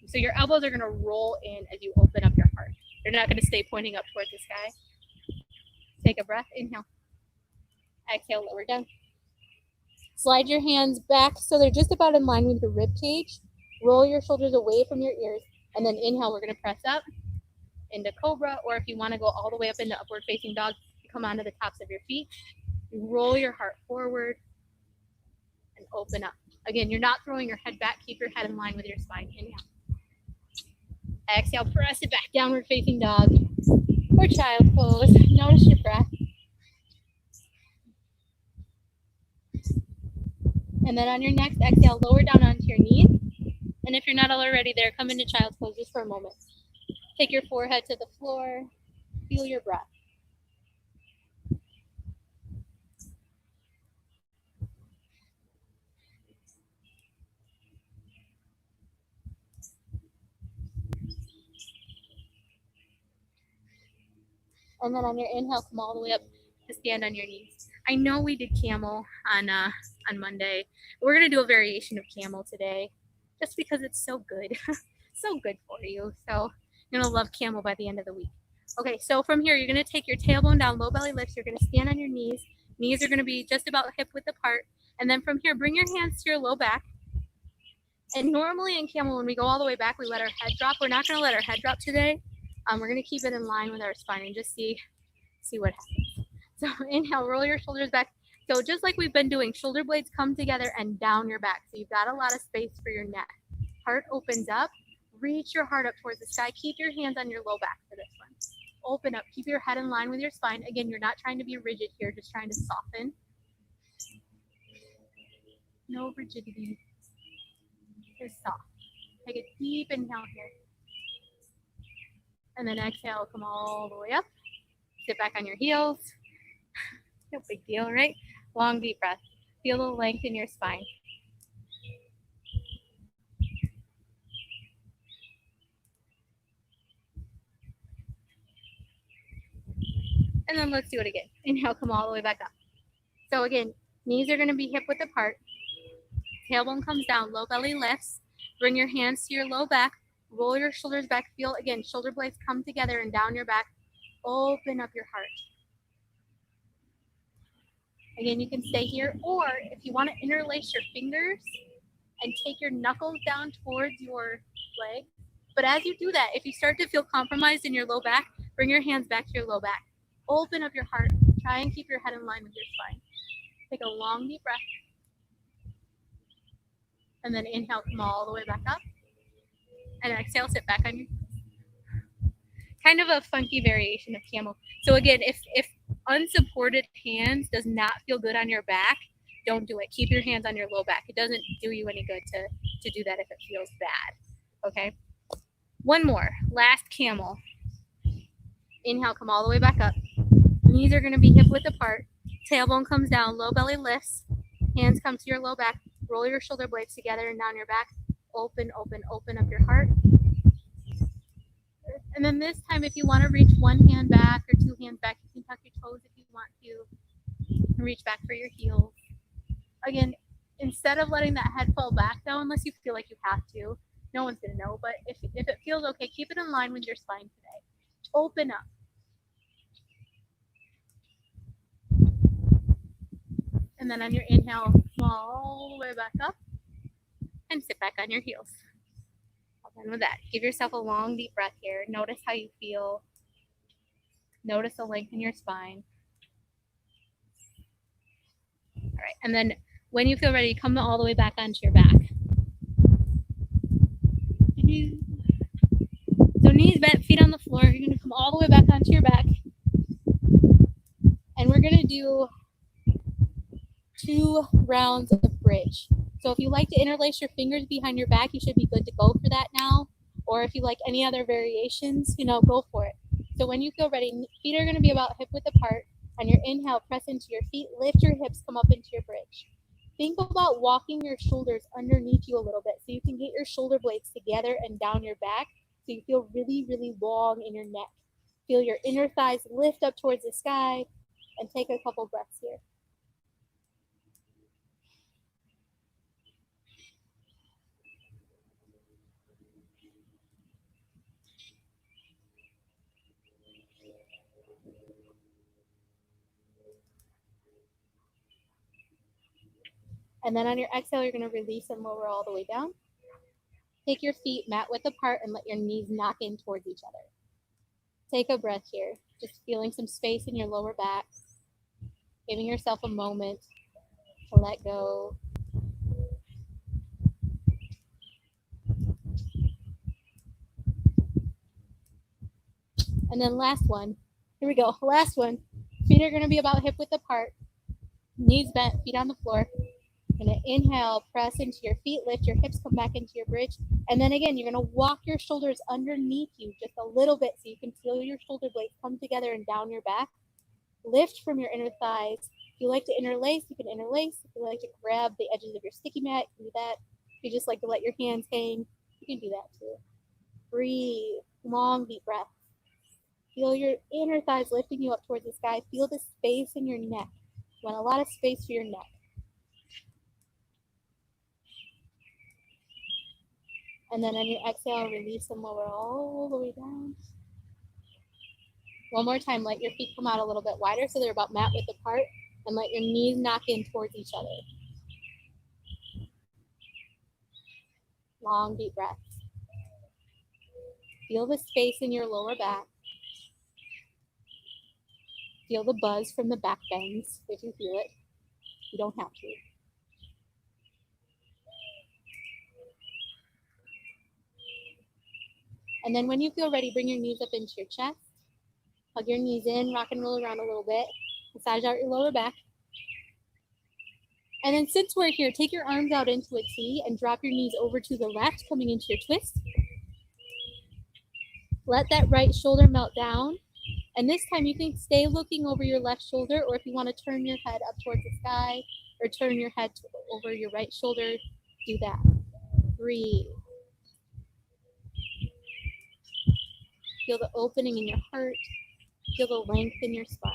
So your elbows are going to roll in as you open up your heart. They're not going to stay pointing up towards the sky. Take a breath. Inhale. Exhale, lower down. Slide your hands back so they're just about in line with your rib cage. Roll your shoulders away from your ears. And then inhale, we're going to press up into cobra. Or if you want to go all the way up into upward facing dog, you come onto the tops of your feet. You roll your heart forward and open up. Again, you're not throwing your head back. Keep your head in line with your spine. Inhale. Exhale, press it back, downward facing dog or child pose. Notice your breath. And then on your next exhale, lower down onto your knees. And if you're not already there, come into child's pose just for a moment. Take your forehead to the floor. Feel your breath. And then on your inhale, come all the way up to stand on your knees. I know we did camel on Monday. We're going to do a variation of camel today just because it's so good. So good for you. So you're going to love camel by the end of the week. Okay, so from here, you're going to take your tailbone down, low belly lifts. You're going to stand on your knees. Knees are going to be just about hip width apart. And then from here, bring your hands to your low back. And normally in camel, when we go all the way back, we let our head drop. We're not going to let our head drop today. We're going to keep it in line with our spine and just see what happens. So inhale, roll your shoulders back. So just like we've been doing, shoulder blades come together and down your back. So you've got a lot of space for your neck. Heart opens up. Reach your heart up towards the sky. Keep your hands on your low back for this one. Open up. Keep your head in line with your spine. Again, you're not trying to be rigid here, just trying to soften. No rigidity. Just soft. Take a deep inhale here. And then exhale, come all the way up. Sit back on your heels. No big deal, right? Long, deep breath. Feel the length in your spine. And then let's do it again. Inhale, come all the way back up. So again, knees are going to be hip width apart. Tailbone comes down, low belly lifts. Bring your hands to your low back. Roll your shoulders back. Feel, again, shoulder blades come together and down your back. Open up your heart. Again, you can stay here, or if you want to interlace your fingers and take your knuckles down towards your leg. But as you do that, if you start to feel compromised in your low back, bring your hands back to your low back. Open up your heart. Try and keep your head in line with your spine. Take a long, deep breath. And then inhale, come all the way back up. And exhale, sit back on your kind of a funky variation of camel. So again, if unsupported hands does not feel good on your back, don't do it. Keep your hands on your low back. It doesn't do you any good to do that if it feels bad. Okay. One more. Last camel. Inhale, come all the way back up. Knees Knees are going to be hip width apart. Tailbone comes down, low belly lifts. Hands come to your low back. Roll your shoulder blades together and down your back. Open, open, open up your heart. And then this time, if you want to reach one hand back or two hands back, you can tuck your toes if you want to. Reach back for your heels. Again, instead of letting that head fall back down, unless you feel like you have to, no one's going to know, but if it feels okay, keep it in line with your spine today. Open up. And then on your inhale, come all the way back up and sit back on your heels. All done with that. Give yourself a long, deep breath here. Notice how you feel. Notice the length in your spine. All right, and then when you feel ready, come all the way back onto your back. So knees bent, feet on the floor. You're going to come all the way back onto your back. And we're going to do 2 rounds of bridge. So if you like to interlace your fingers behind your back, you should be good to go for that now. Or if you like any other variations, go for it. So when you feel ready, feet are going to be about hip width apart. On your inhale, press into your feet, lift your hips, come up into your bridge. Think about walking your shoulders underneath you a little bit so you can get your shoulder blades together and down your back so you feel really, really long in your neck. Feel your inner thighs lift up towards the sky and take a couple breaths here. And then on your exhale, you're going to release and lower all the way down. Take your feet mat width apart and let your knees knock in towards each other. Take a breath here, just feeling some space in your lower back, giving yourself a moment to let go. And then last one. Here we go. Last one. Feet are going to be about hip width apart. Knees bent, feet on the floor. Going to inhale, press into your feet, lift your hips, come back into your bridge. And then again, you're going to walk your shoulders underneath you just a little bit so you can feel your shoulder blades come together and down your back. Lift from your inner thighs. If you like to interlace, you can interlace. If you like to grab the edges of your sticky mat, you can do that. If you just like to let your hands hang, you can do that too. Breathe. Long, deep breath. Feel your inner thighs lifting you up towards the sky. Feel the space in your neck. You want a lot of space for your neck. And then on your exhale, release and lower all the way down. One more time, let your feet come out a little bit wider so they're about mat width apart, and let your knees knock in towards each other. Long, deep breaths. Feel the space in your lower back. Feel the buzz from the back bends if you feel it. You don't have to. And then when you feel ready, bring your knees up into your chest. Hug your knees in, rock and roll around a little bit. Massage out your lower back. And then since we're here, take your arms out into a T and drop your knees over to the left, coming into your twist. Let that right shoulder melt down. And this time you can stay looking over your left shoulder, or if you want to turn your head up towards the sky or turn your head over your right shoulder, do that. Breathe. Feel the opening in your heart. Feel the length in your spine.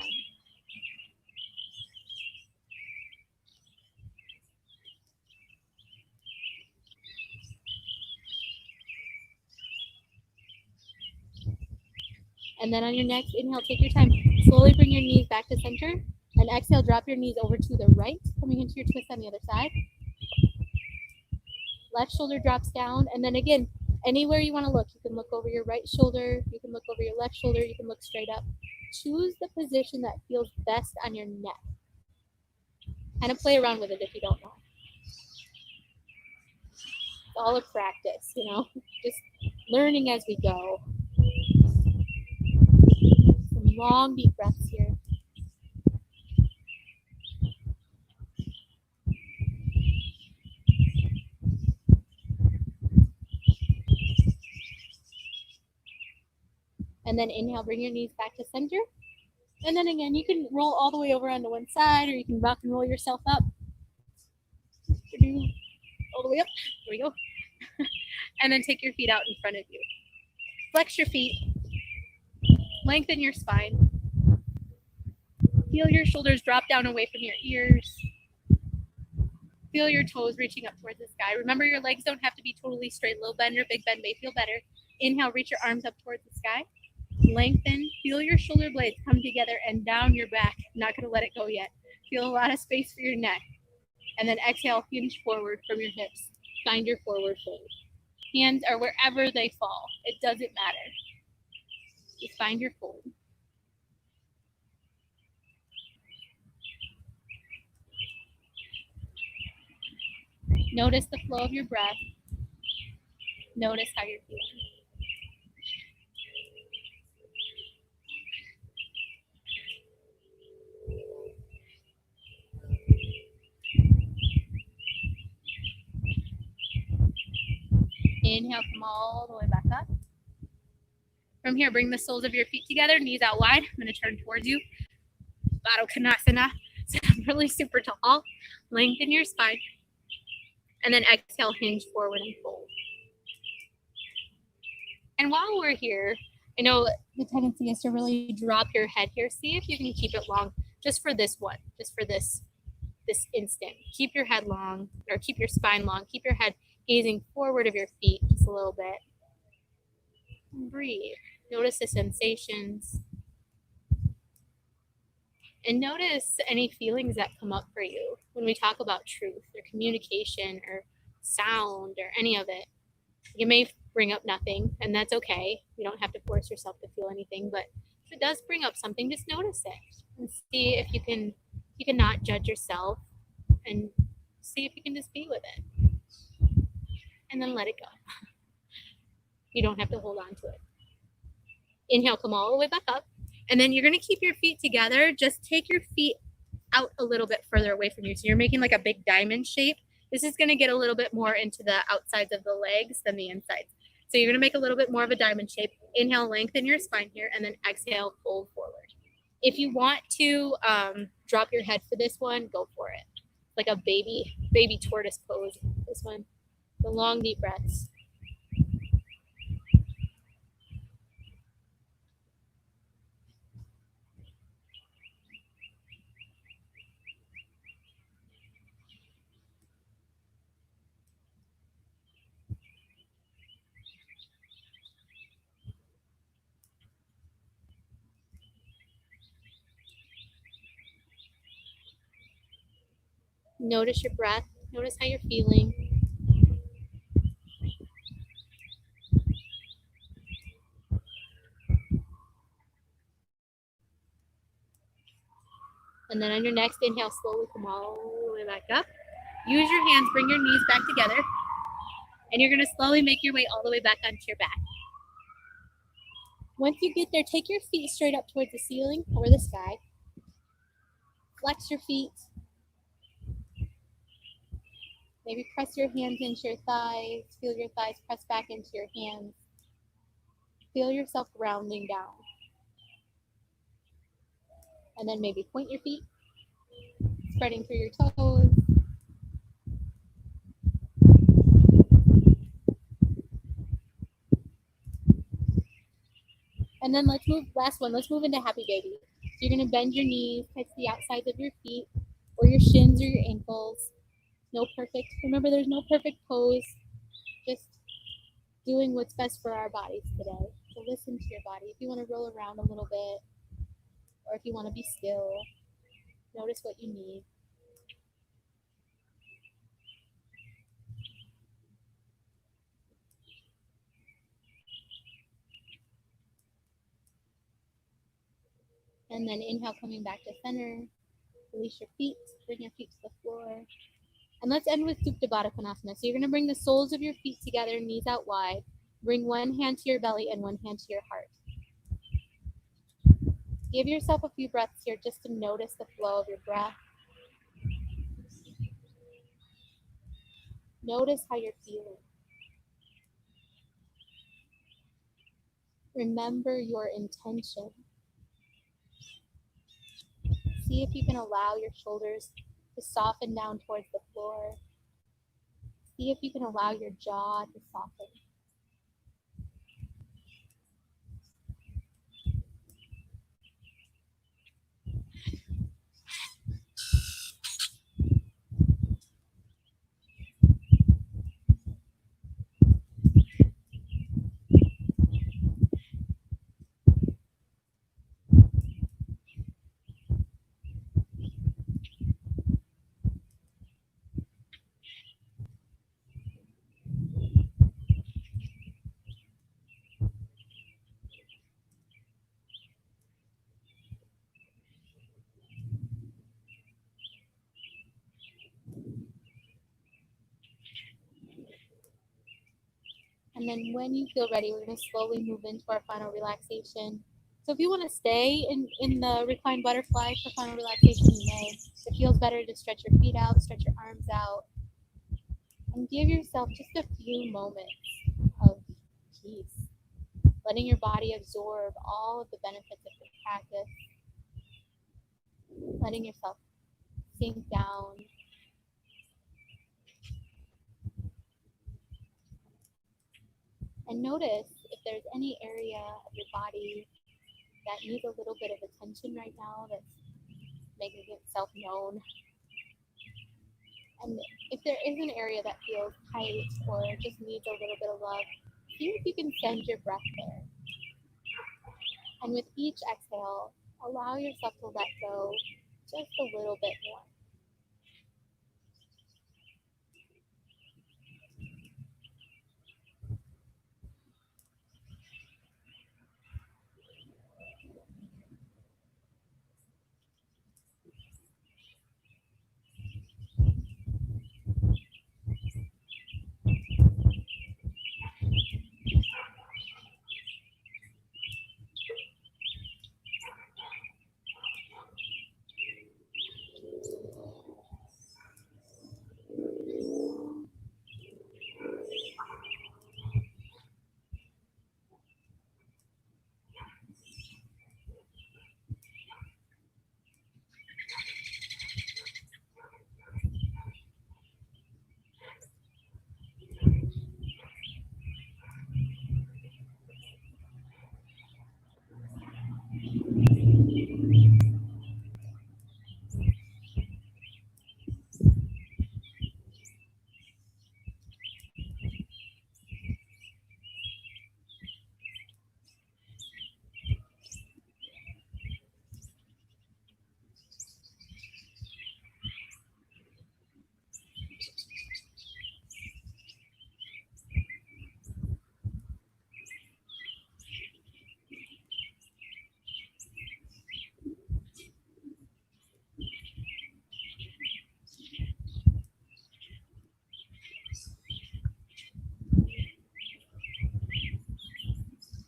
And then on your next inhale, take your time. Slowly bring your knees back to center. And exhale, drop your knees over to the right, coming into your twist on the other side. Left shoulder drops down. And then again, anywhere you want to look. You can look over your right shoulder. You can look over your left shoulder. You can look straight up. Choose the position that feels best on your neck. Kind of play around with it if you don't know. It's all a practice, just learning as we go. Some long, deep breaths here. And then inhale, bring your knees back to center. And then again, you can roll all the way over onto one side, or you can rock and roll yourself up. All the way up. There we go. And then take your feet out in front of you. Flex your feet. Lengthen your spine. Feel your shoulders drop down away from your ears. Feel your toes reaching up towards the sky. Remember, your legs don't have to be totally straight. Low bend or big bend may feel better. Inhale, reach your arms up towards the sky. Lengthen. Feel your shoulder blades come together and down your back. Not going to let it go yet. Feel a lot of space for your neck. And then exhale, hinge forward from your hips. Find your forward fold. Hands are wherever they fall. It doesn't matter. Just find your fold. Notice the flow of your breath. Notice how you're feeling. Inhale, come all the way back up. From here, bring the soles of your feet together, knees out wide. I'm going to turn towards you. Baddha Konasana. So really super tall. Lengthen your spine. And then exhale, hinge forward and fold. And while we're here, I know the tendency is to really drop your head here. See if you can keep it long just for this one, just for this instant. Keep your head long, or keep your spine long. Keep your head gazing forward of your feet just a little bit. And breathe. Notice the sensations. And notice any feelings that come up for you when we talk about truth or communication or sound or any of it. You may bring up nothing, and that's okay. You don't have to force yourself to feel anything, but if it does bring up something, just notice it and see if you can not judge yourself, and see if you can just be with it. And then let it go. You don't have to hold on to it. Inhale, come all the way back up. And then you're going to keep your feet together. Just take your feet out a little bit further away from you. So you're making like a big diamond shape. This is going to get a little bit more into the outsides of the legs than the insides. So you're going to make a little bit more of a diamond shape. Inhale, lengthen your spine here, and then exhale, fold forward. If you want to drop your head for this one, go for it. Like a baby tortoise pose. This one. The long, deep breaths. Notice your breath. Notice how you're feeling. And then on your next inhale, slowly come all the way back up. Use your hands, bring your knees back together. And you're going to slowly make your way all the way back onto your back. Once you get there, take your feet straight up towards the ceiling or the sky. Flex your feet. Maybe press your hands into your thighs. Feel your thighs press back into your hands. Feel yourself grounding down. And then maybe point your feet, spreading through your toes. And then let's move, last one, let's move into happy baby. So you're going to bend your knees, touch the outsides of your feet, or your shins or your ankles. No perfect, remember there's no perfect pose. Just doing what's best for our bodies today. So listen to your body. If you want to roll around a little bit, or if you want to be still, notice what you need. And then inhale, coming back to center. Release your feet, bring your feet to the floor. And let's end with Supta Baddha Konasana. So you're going to bring the soles of your feet together, knees out wide. Bring one hand to your belly and one hand to your heart. Give yourself a few breaths here just to notice the flow of your breath. Notice how you're feeling. Remember your intention. See if you can allow your shoulders to soften down towards the floor. See if you can allow your jaw to soften. And then when you feel ready, we're going to slowly move into our final relaxation. So if you want to stay in the reclined butterfly for final relaxation, you may. If it feels better to stretch your feet out, stretch your arms out, and give yourself just a few moments of peace, letting your body absorb all of the benefits of the practice, letting yourself sink down. And notice if there's any area of your body that needs a little bit of attention right now, that's making itself known. And if there is an area that feels tight or just needs a little bit of love, see if you can send your breath there. And with each exhale, allow yourself to let go just a little bit more.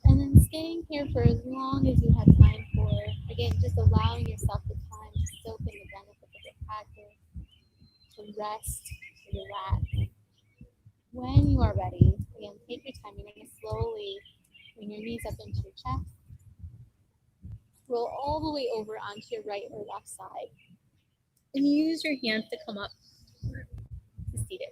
And then staying here for as long as you have time for. Again, just allowing yourself the time to soak in the benefits of the practice, to rest, to relax. When you are ready, again, take your time. You're going to slowly bring your knees up into your chest. Roll all the way over onto your right or left side. And use your hands to come up to seated.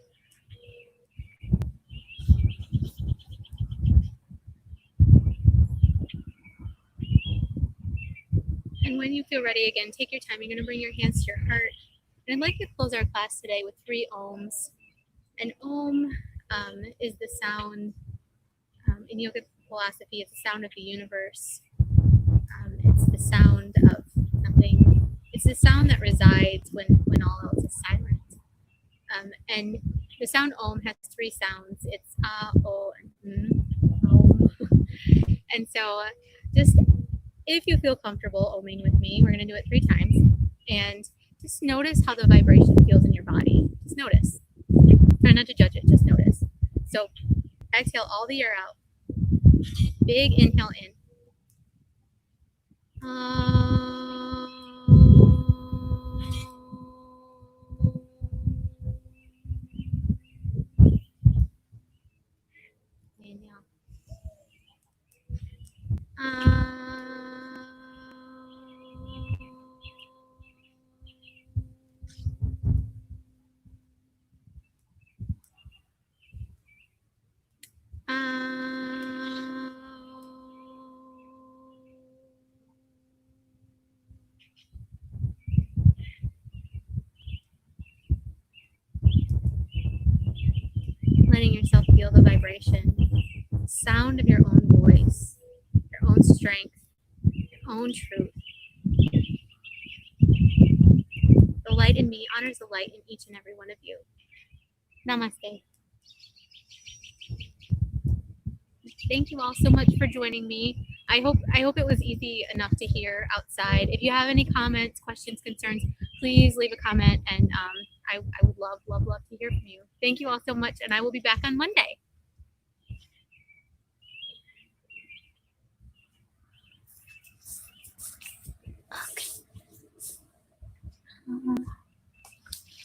And when you feel ready again, take your time. You're going to bring your hands to your heart. And I'd like to close our class today with 3 ohms. An ohm is the sound, in yoga philosophy, it's the sound of the universe. It's the sound of nothing. It's the sound that resides when all else is silent. And the sound Om has 3 sounds. It's A, O, and Om. And so just if you feel comfortable oming with me, we're going to do it 3 times. And just notice how the vibration feels in your body. Just notice. Try not to judge it, just notice. So exhale all the air out. Big inhale in. Inhale. feel the vibration, sound of your own voice, your own strength, your own truth. The light in me honors the light in each and every one of you. Namaste. Thank you all so much for joining me. I hope it was easy enough to hear outside. If you have any comments, questions, concerns, please leave a comment, and I would love to hear from you. Thank you all so much, and I will be back on Monday.